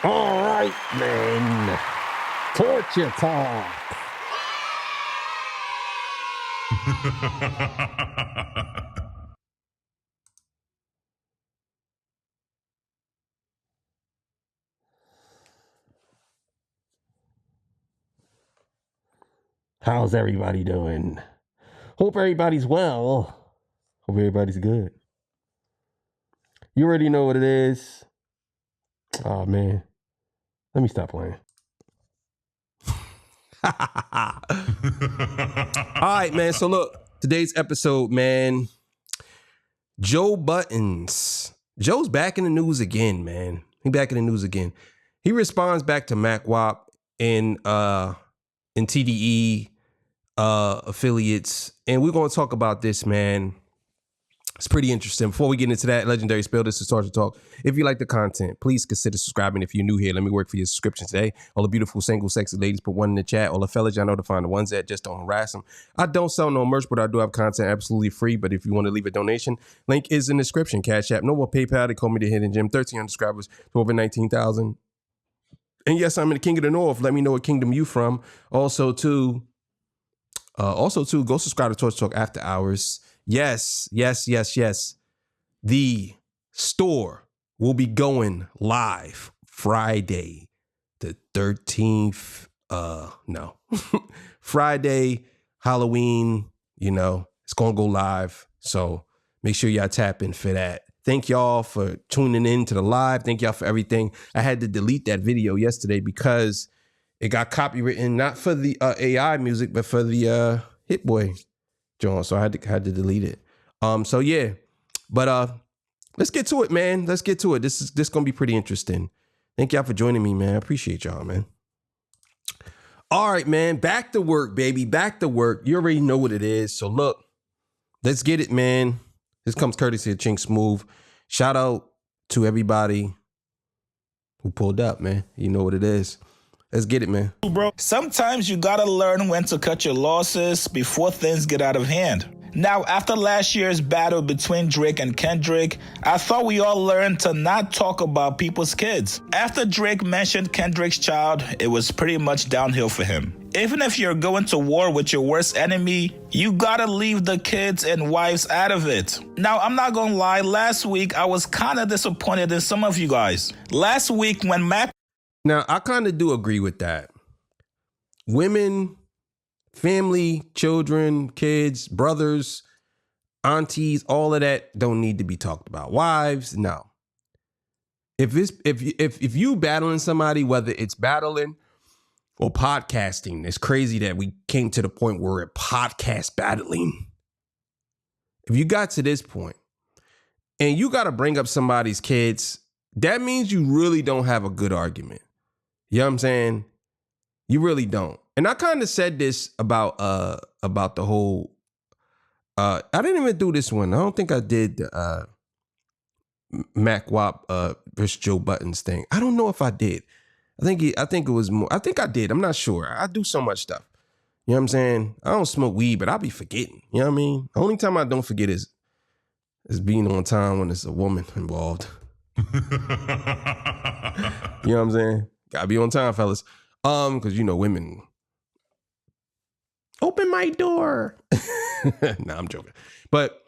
All right, man. Torture talk. How's everybody doing? Hope everybody's well. Hope everybody's good. You already know what it is. Oh, man. Let me stop playing. All right, man. So look, today's episode, man. Joe Buttons. Joe's back in the news again, man. He back in the news again. He responds back to Mackwop in TDE affiliates, and we're going to talk about this, man. It's pretty interesting. Before we get into that legendary spill, this is Torture Talk. If you like the content, please consider subscribing. If you're new here, let me work for your subscription today. All the beautiful, single, sexy ladies, put one in the chat. All the fellas, y'all know to find the ones that just don't harass them. I don't sell no merch, but I do have content absolutely free. But if you want to leave a donation, link is in the description. Cash App, no more PayPal. They call me the Hidden Gem. 1,300 subscribers to over 19,000. And yes, I'm in the King of the North. Let me know what kingdom you from. Also, too, go subscribe to Torture Talk After Hours. Yes. The store will be going live Friday, the 13th. Friday, Halloween, it's going to go live. So make sure y'all tap in for that. Thank y'all for tuning in to the live. Thank y'all for everything. I had to delete that video yesterday because it got copywritten, not for the AI music, but for the Hit Boy John. So I had to delete it. So yeah, but let's get to it, man. Let's get to it. This gonna be pretty interesting. Thank y'all for joining me, man. I appreciate y'all, man. All right, man. Back to work, baby. Back to work. You already know what it is. So look, let's get it, man. This comes courtesy of Chink Smooth. Shout out to everybody who pulled up, man. You know what it is. Let's get it, man. Bro, sometimes you gotta learn when to cut your losses before things get out of hand. Now, after last year's battle between Drake and Kendrick, I thought we all learned to not talk about people's kids. After Drake mentioned Kendrick's child, it was pretty much downhill for him. Even if you're going to war with your worst enemy, you gotta leave the kids and wives out of it. Now, I'm not gonna lie, last week I was kinda disappointed in some of you guys. Last week when Now, I kind of do agree with that. Women, family, children, kids, brothers, aunties, all of that don't need to be talked about. Wives, no. If you battling somebody, whether it's battling or podcasting, it's crazy that we came to the point where we're podcast battling. If you got to this point and you got to bring up somebody's kids, that means you really don't have a good argument. You know what I'm saying? You really don't. And I kind of said this about the whole, I didn't even do this one. I don't think I did the Mackwop versus Joe Buttons thing. I don't know if I did. I think it was more. I think I did. I'm not sure. I do so much stuff. You know what I'm saying? I don't smoke weed, but I'll be forgetting. You know what I mean? The only time I don't forget is being on time when there's a woman involved. You know what I'm saying? Gotta be on time, fellas. Because women. Open my door. Nah, I'm joking. But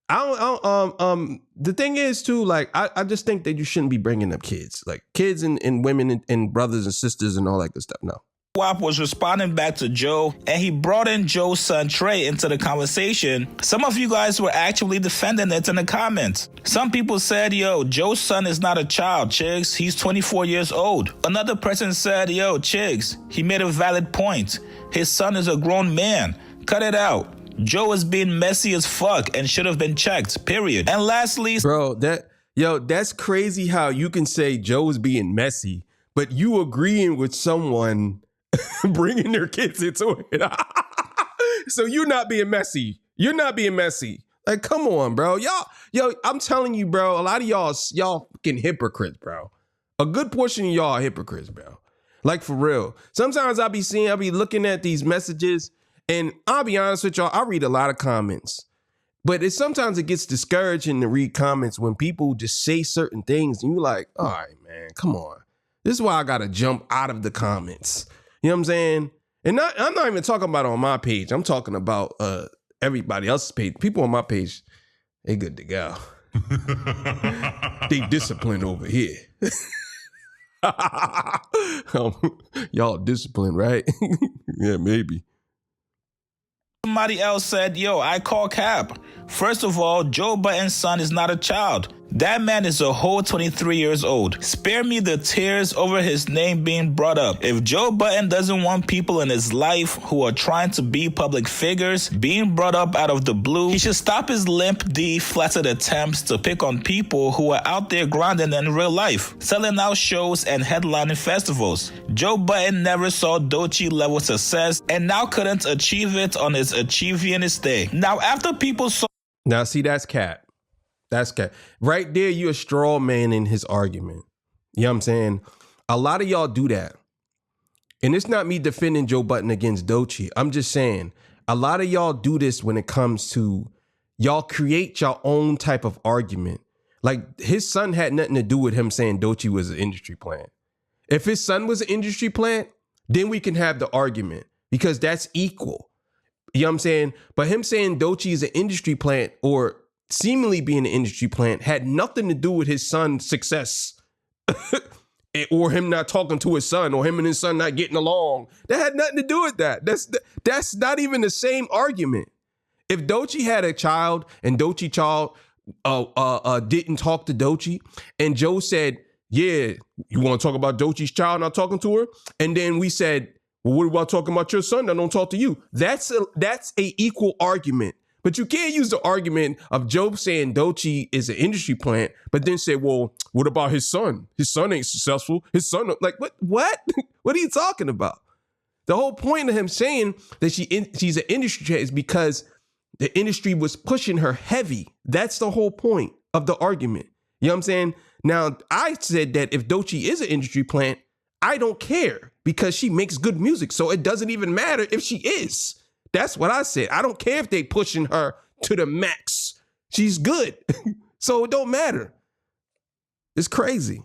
the thing is too, like, I just think that you shouldn't be bringing up kids, like kids and women and brothers and sisters and all that good stuff. No. Mackwop was responding back to Joe, and he brought in Joe's son Trey into the conversation. Some of you guys were actually defending it in the comments. Some people said, yo, Joe's son is not a child, Chigs. He's 24 years old. Another person said, yo, Chigs, he made a valid point. His son is a grown man. Cut it out. Joe is being messy as fuck and should have been checked, period. And lastly, bro, that's crazy how you can say Joe is being messy, but you agreeing with someone bringing their kids into it. So you're not being messy. You're not being messy. Like, come on, bro. I'm telling you, bro, a lot of y'all fucking hypocrites, bro. A good portion of y'all are hypocrites, bro. Like, for real. Sometimes I'll be looking at these messages, and I'll be honest with y'all, I read a lot of comments. But sometimes it gets discouraging to read comments when people just say certain things, and you're like, all right, man, come on. This is why I gotta jump out of the comments. You know what I'm saying? And I'm not even talking about on my page. I'm talking about everybody else's page. People on my page, they good to go. They disciplined over here. Y'all disciplined, right? Yeah, maybe. Somebody else said, yo, I call cap. First of all, Joe Budden's son is not a child. That man is a whole 23 years old. Spare me the tears over his name being brought up. If Joe Budden doesn't want people in his life who are trying to be public figures being brought up out of the blue, he should stop his limp D flaccid attempts to pick on people who are out there grinding in real life, selling out shows and headlining festivals. Joe Budden never saw Doechii level success and now couldn't achieve it on his achieving day. Now, after people saw... Now, see, that's cap. That's cap. Right there, you're a straw man in his argument. You know what I'm saying? A lot of y'all do that. And it's not me defending Joe Budden against Doechii. I'm just saying, a lot of y'all do this when it comes to, y'all create your own type of argument. Like, his son had nothing to do with him saying Doechii was an industry plant. If his son was an industry plant, then we can have the argument because that's equal. You know what I'm saying? But him saying Doechii is an industry plant or seemingly being an industry plant had nothing to do with his son's success or him not talking to his son or him and his son not getting along. That had nothing to do with that. That's not even the same argument. If Doechii had a child and Doechii child didn't talk to Doechii and Joe said, yeah, you want to talk about Doechii's child not talking to her? And then we said, well, what about talking about your son that don't talk to you? That's a equal argument. But you can't use the argument of Joe saying Doechii is an industry plant, but then say, well, what about his son? His son ain't successful. His son, like, what? What are you talking about? The whole point of him saying that she's an industry plant is because the industry was pushing her heavy. That's the whole point of the argument. You know what I'm saying? Now, I said that if Doechii is an industry plant, I don't care because she makes good music. So it doesn't even matter if she is. That's what I said. I don't care if they pushing her to the max. She's good. So it don't matter. It's crazy.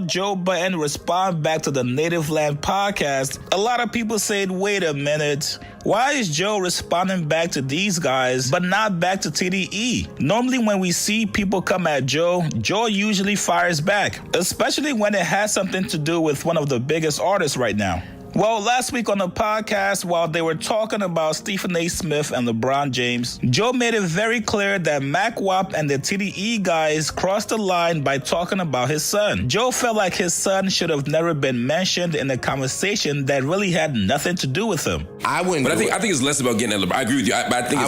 Joe Budden respond back to the Native Land podcast, a lot of people said, wait a minute, why is Joe responding back to these guys but not back to TDE? Normally when we see people come at Joe usually fires back, especially when it has something to do with one of the biggest artists right now. Well, last week on the podcast, while they were talking about Stephen A. Smith and LeBron James, Joe made it very clear that Mackwop and the TDE guys crossed the line by talking about his son. Joe felt like his son should have never been mentioned in a conversation that really had nothing to do with him. I wouldn't. But I think it's less about getting at LeBron. I agree with you. I think I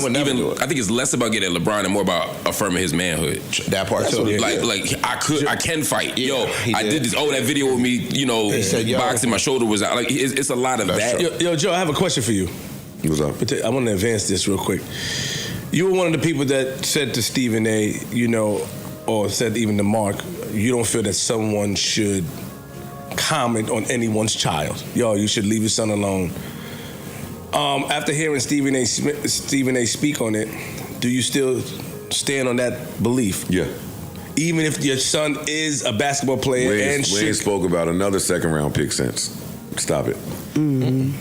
think it's less about getting at LeBron and more about affirming his manhood. That part too. I can fight. Yeah, I did this. Oh, that video with me. Boxing. My shoulder was out. Like it's a lot of that. Yo, Joe, I have a question for you. What's up? I want to advance this real quick. You were one of the people that said to Stephen A., or said even to Mark, you don't feel that someone should comment on anyone's child. Yo, you should leave your son alone. After hearing Stephen A. speak on it, do you still stand on that belief? Yeah. Even if your son is a basketball player we ain't spoke about another second round pick since. Stop it. Mm-hmm.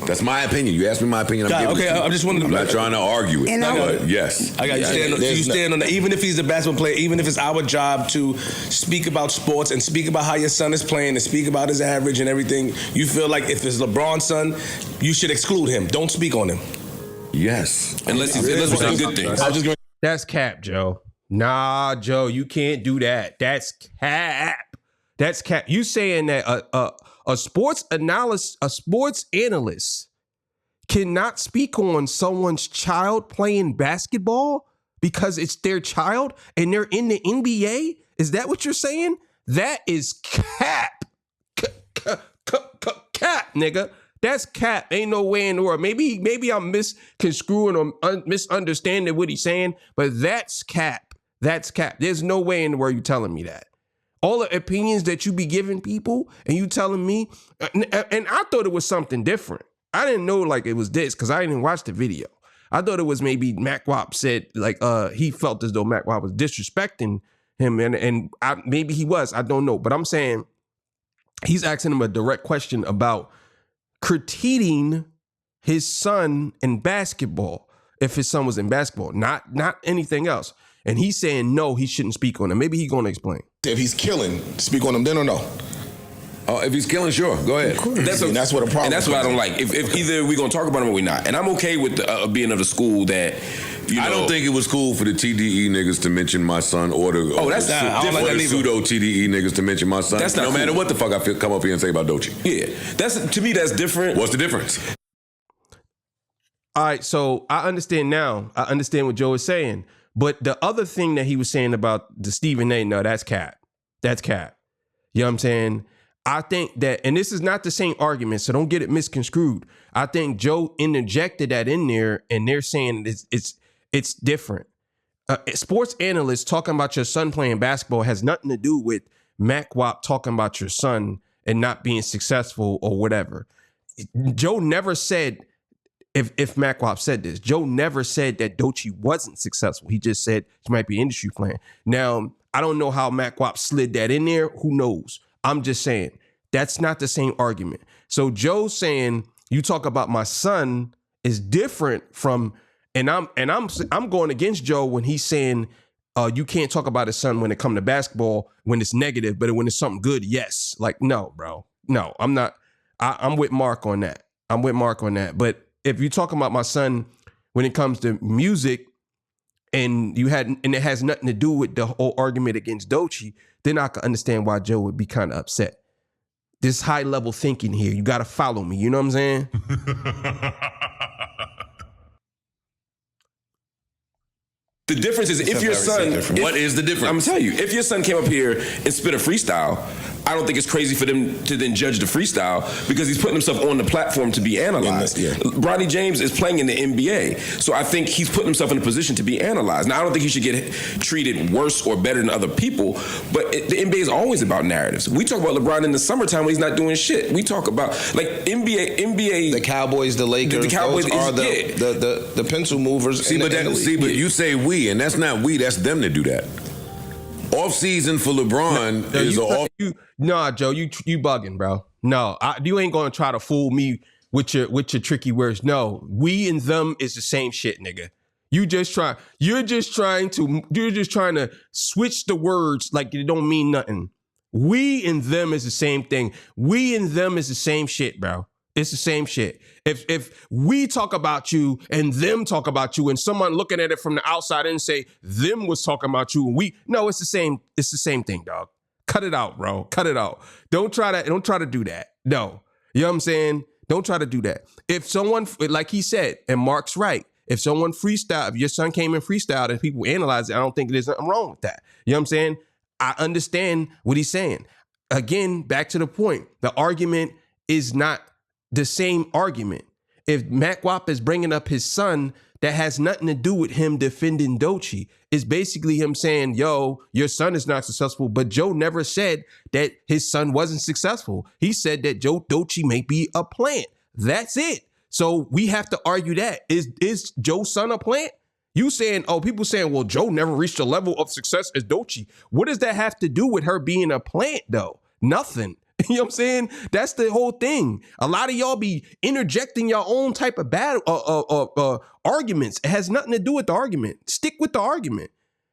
That's my opinion. You asked me my opinion. I'm just wondering. I'm not trying to argue it. But yes. I got you. Stand on that. Even if he's a basketball player, even if it's our job to speak about sports and speak about how your son is playing and speak about his average and everything, you feel like if it's LeBron's son, you should exclude him. Don't speak on him. Yes. Unless we're saying good things. That's cap, Joe. Nah, Joe, you can't do that. That's cap. That's cap. You saying that a sports analyst cannot speak on someone's child playing basketball because it's their child and they're in the NBA? Is that what you're saying? That is cap. Cap, nigga. That's cap. Ain't no way in the world. Maybe I'm misconstruing or misunderstanding what he's saying, but that's cap. That's cap. There's no way in the world you telling me that. All the opinions that you be giving people and you telling me, and I thought it was something different. I didn't know like it was this because I didn't watch the video. I thought it was maybe Mackwop said like he felt as though Mackwop was disrespecting him, and maybe he was. I don't know, but I'm saying he's asking him a direct question about critiquing his son in basketball. If his son was in basketball, not anything else, and he's saying no, he shouldn't speak on it. Maybe he's going to explain. If he's killing, speak on him then or no? Oh, if he's killing, sure, go ahead. That's what a problem. And that's what I don't like. If either we're gonna talk about him or we're not, and I'm okay with being of the school that. I don't think it was cool for the TDE niggas to mention my son or the pseudo TDE niggas to mention my son. That's not no cool. matter what the fuck I come up here and say about Doechii. Yeah, to me that's different. What's the difference? All right, so I understand now. I understand what Joe is saying. But the other thing that he was saying about the Stephen A, no, that's cap. That's cap. You know what I'm saying? I think that, and this is not the same argument, so don't get it misconstrued. I think Joe interjected that in there, and they're saying it's different. Sports analysts talking about your son playing basketball has nothing to do with Mackwop talking about your son and not being successful or whatever. Joe never said, if Mackwop said this, Joe never said that Doechii wasn't successful. He just said he might be industry playing. Now, I don't know how Mackwop slid that in there. Who knows? I'm just saying that's not the same argument. So Joe's saying you talk about my son is different from, and I'm going against Joe when he's saying you can't talk about his son when it comes to basketball when it's negative, but when it's something good, yes. Like, no, bro, no, I'm not. I'm with Mark on that. But if you're talking about my son when it comes to music, and it has nothing to do with the whole argument against Doechii, then I can understand why Joe would be kind of upset. This high level thinking here, you got to follow me. You know what I'm saying? The difference is if your son... What is the difference? I'm going to tell you. If your son came up here and spit a freestyle, I don't think it's crazy for them to then judge the freestyle because he's putting himself on the platform to be analyzed. Bronny James is playing in the NBA, so I think he's putting himself in a position to be analyzed. Now, I don't think he should get treated worse or better than other people, but the NBA is always about narratives. We talk about LeBron in the summertime when he's not doing shit. We talk about, like, NBA... The Cowboys, the Lakers, the Cowboys are the pencil movers. But you say we, and that's not we, that's them to do that. Off season for LeBron is off. Nah, Joe, you bugging, bro. No, you ain't gonna try to fool me with your tricky words. No, we and them is the same shit, nigga. You're just trying to switch the words like it don't mean nothing. We and them is the same thing. We and them is the same shit, bro. It's the same shit. If we talk about you and them talk about you and someone looking at it from the outside and say them was talking about you and it's the same. It's the same thing, dog. Cut it out, bro. Cut it out. Don't try to do that. No. You know what I'm saying? Don't try to do that. If someone, like he said, and Mark's right, if your son came and freestyled and people analyze it, I don't think there's nothing wrong with that. You know what I'm saying? I understand what he's saying. Again, back to the point. The argument is not the same argument. If Mackwop is bringing up his son, that has nothing to do with him defending Doechii. It's basically him saying, yo, your son is not successful, but Joe never said that his son wasn't successful. He said that Doechii may be a plant. That's it. So we have to argue that. Is Joe's son a plant? You saying, people saying, well, Joe never reached a level of success as Doechii. What does that have to do with her being a plant, though? Nothing. You know what I'm saying? That's the whole thing. A lot of y'all be interjecting your own type of arguments. It has nothing to do with the argument. Stick with the argument.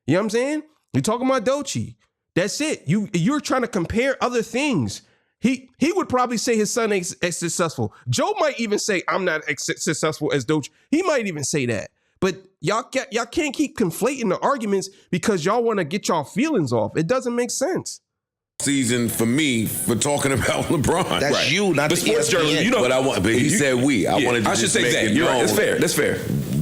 You know what I'm saying? You're talking about Doechii. That's it. You're trying to compare other things. He would probably say his son ain't successful. Joe might even say, I'm not successful as Doechii. He might even say that. But y'all can't keep conflating the arguments because y'all want to get y'all feelings off. It doesn't make sense. Season for me for talking about LeBron. That's right. You, not the sports journalist. You know what I want, but he said we. I wanted to. I should say that. You're right. That's fair. That's fair.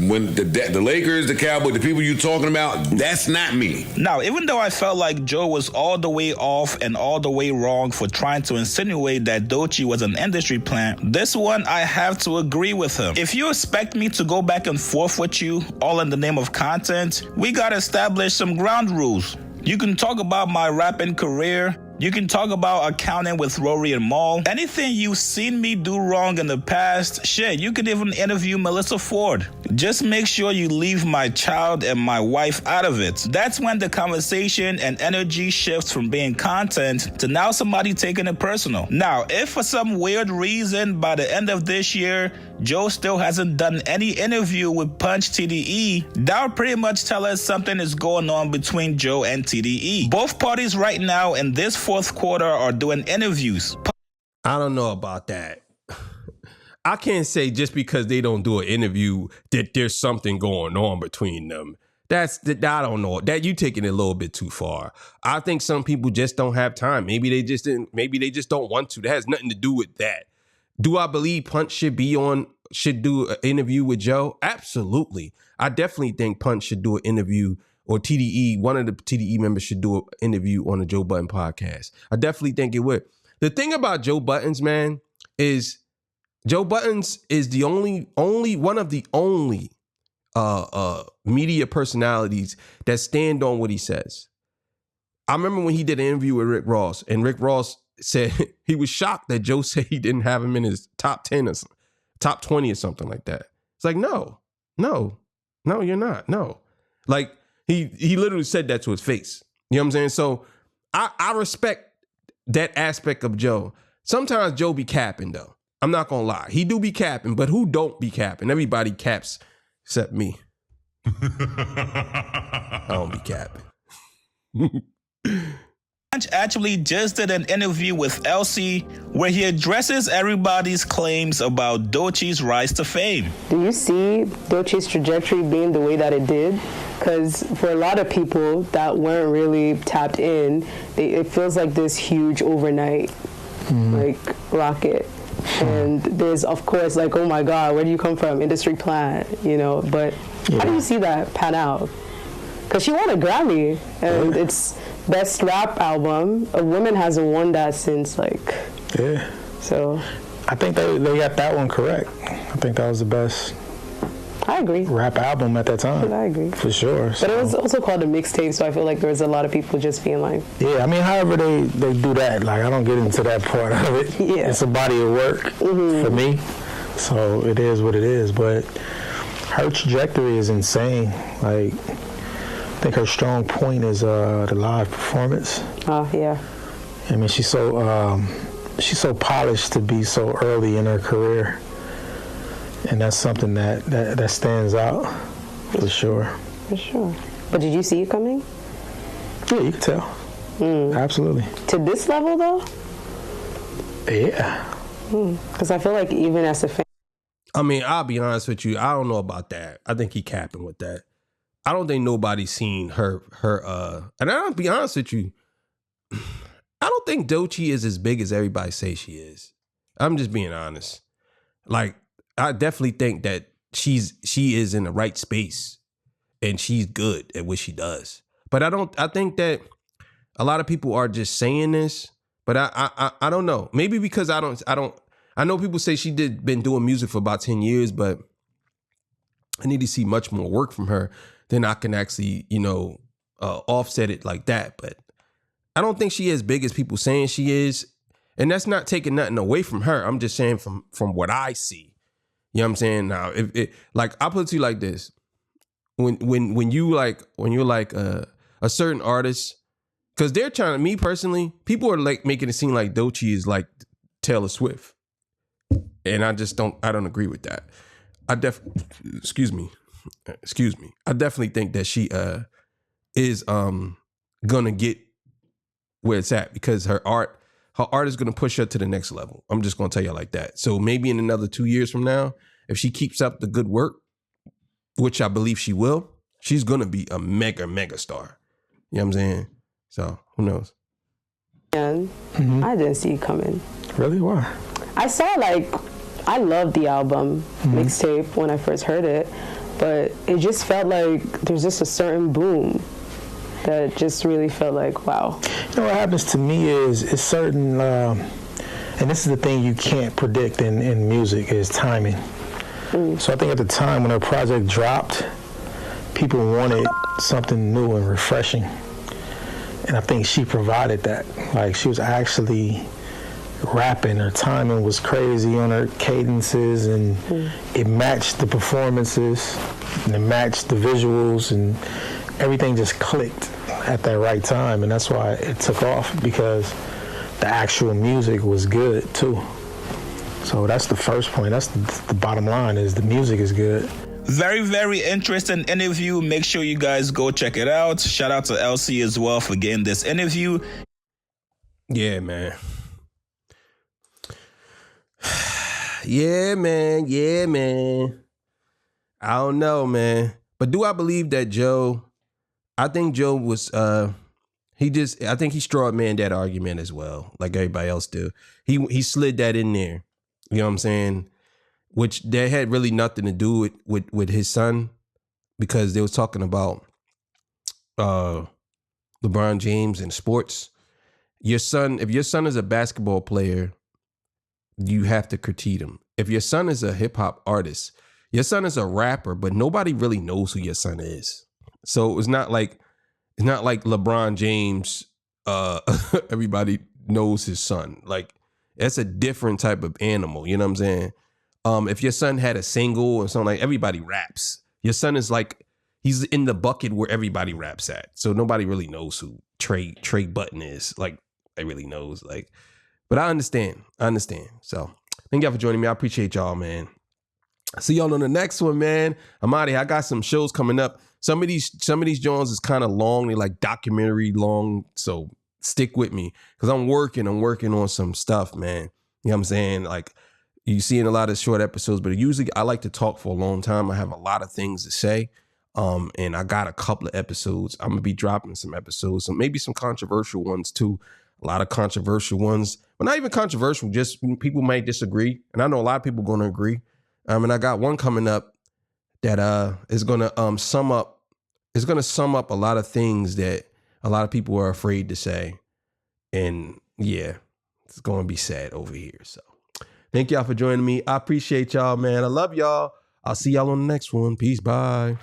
When the Lakers, the Cowboys, the people you talking about, that's not me. Now, even though I felt like Joe was all the way off and all the way wrong for trying to insinuate that Doechii was an industry plant, this one I have to agree with him. If you expect me to go back and forth with you, all in the name of content, we gotta establish some ground rules. You can talk about my rapping career, You can talk about accounting with Rory and Mal. Anything you've seen me do wrong in the past, shit, you could even interview Melissa Ford. Just make sure you leave my child and my wife out of it. That's when the conversation and energy shifts from being content to now somebody taking it personal. Now, if for some weird reason by the end of this year, Joe still hasn't done any interview with Punch TDE, that would pretty much tell us something is going on between Joe and TDE. Both parties right now in this fourth quarter are doing interviews. I don't know about that. I can't say just because they don't do an interview that there's something going on between them. I don't know. That you taking it a little bit too far. I think some people just don't have time. Maybe they just didn't. Maybe they just don't want to. That has nothing to do with that. Do I believe Punch should do an interview with Joe? Absolutely. I definitely think Punch should do an interview, or TDE, one of the TDE members should do an interview on the Joe Budden podcast. I definitely think it would. The thing about Joe Buttons, man, is Joe Buttons is the only one of the only media personalities that stand on what he says. I remember when he did an interview with Rick Ross, and Rick Ross said he was shocked that Joe said he didn't have him in his top 10 or top 20 or something like that. It's like, no, you're not. No. Like he literally said that to his face. You know what I'm saying? So I respect that aspect of Joe. Sometimes Joe be capping though. I'm not gonna lie. He do be capping, but who don't be capping? Everybody caps except me. I don't be capping. Punch actually just did an interview with Elsie where he addresses everybody's claims about Doechii's rise to fame. Do you see Doechii's trajectory being the way that it did? Because for a lot of people that weren't really tapped in, it feels like this huge overnight like rocket. And there's, of course, like, oh my God, where do you come from? Industry plant, but how do you see that pan out? Because she won a Grammy, and it's best rap album. A woman hasn't won that since, so. I think they got that one correct. I think that was the best I agree. Rap album at that time. I agree. For sure. But it was also called a mixtape, so I feel like there was a lot of people just being like... Yeah, I mean, however they do that, like, I don't get into that part of it. Yeah. It's a body of work for me, so it is what it is. But her trajectory is insane. Like, I think her strong point is the live performance. Oh, yeah. I mean, she's so polished to be so early in her career. And that's something that stands out, for sure. For sure. But did you see it coming? Yeah, you can tell. Absolutely. To this level, though? Yeah. Because I feel like even as a fan... I mean, I'll be honest with you. I don't know about that. I think he capping with that. I don't think nobody's seen her and I'll be honest with you. I don't think Doechii is as big as everybody says she is. I'm just being honest. Like, I definitely think that she is in the right space and she's good at what she does. But I think that a lot of people are just saying this, but I don't know. Maybe because I know people say she been doing music for about 10 years, but I need to see much more work from her than I can actually, offset it like that. But I don't think she is as big as people saying she is. And that's not taking nothing away from her. I'm just saying from what I see. You know what I'm saying? Now, if it, like, I'll put it to you like this. When you're like a certain artist, because they're trying to, me personally, people are like making it seem like Doechii is like Taylor Swift. And I don't agree with that. Excuse me. I definitely think that she is gonna get where it's at because her art is gonna push her to the next level. I'm just gonna tell you like that. So maybe in another 2 years from now, if she keeps up the good work, which I believe she will, she's gonna be a mega star. You know what I'm saying? So who knows? And I didn't see it coming. Really? Why? I loved the album mixtape when I first heard it, but it just felt like there's just a certain boom that just really felt like, wow. You know what happens to me is it's certain, and this is the thing you can't predict in music, is timing. So I think at the time when her project dropped, people wanted something new and refreshing. And I think she provided that. Like, she was actually rapping. Her timing was crazy on her cadences, and it matched the performances, and it matched the visuals, and everything just clicked at that right time. And that's why it took off, because the actual music was good too. So that's the first point. That's the bottom line, is the music is good. Very, very interesting interview. Make sure you guys go check it out. Shout out to LC as well for getting this interview. Yeah, man. Yeah, man. Yeah, man. I don't know, man. But do I believe that Joe, I think Joe was, I think he straw man that argument as well, like everybody else do. He slid that in there. You know what I'm saying? Which that had really nothing to do with his son, because they was talking about LeBron James and sports. Your son, if your son is a basketball player, you have to critique him. If your son is a hip hop artist, your son is a rapper, but nobody really knows who your son is. So it's not like LeBron James, everybody knows his son. Like, that's a different type of animal, you know what I'm saying? If your son had a single or something, like, everybody raps. Your son is like, he's in the bucket where everybody raps at. So nobody really knows who Trey Button is. Like, they really knows. Like, but I understand. So thank y'all for joining me. I appreciate y'all, man. See y'all on the next one, man. I'm out of here. I got some shows coming up. Some of these joints is kind of long. They like documentary long. So stick with me, because I'm working on some stuff, man. You know what I'm saying? Like, you see in a lot of short episodes, but usually I like to talk for a long time. I have a lot of things to say. And I got a couple of episodes. I'm going to be dropping some episodes, so maybe some controversial ones too. A lot of controversial ones, but not even controversial, just people might disagree. And I know a lot of people going to agree. And I got one coming up that is going to sum up a lot of things that a lot of people are afraid to say. And yeah, it's going to be sad over here. So thank y'all for joining me. I appreciate y'all, man. I love y'all. I'll see y'all on the next one. Peace. Bye.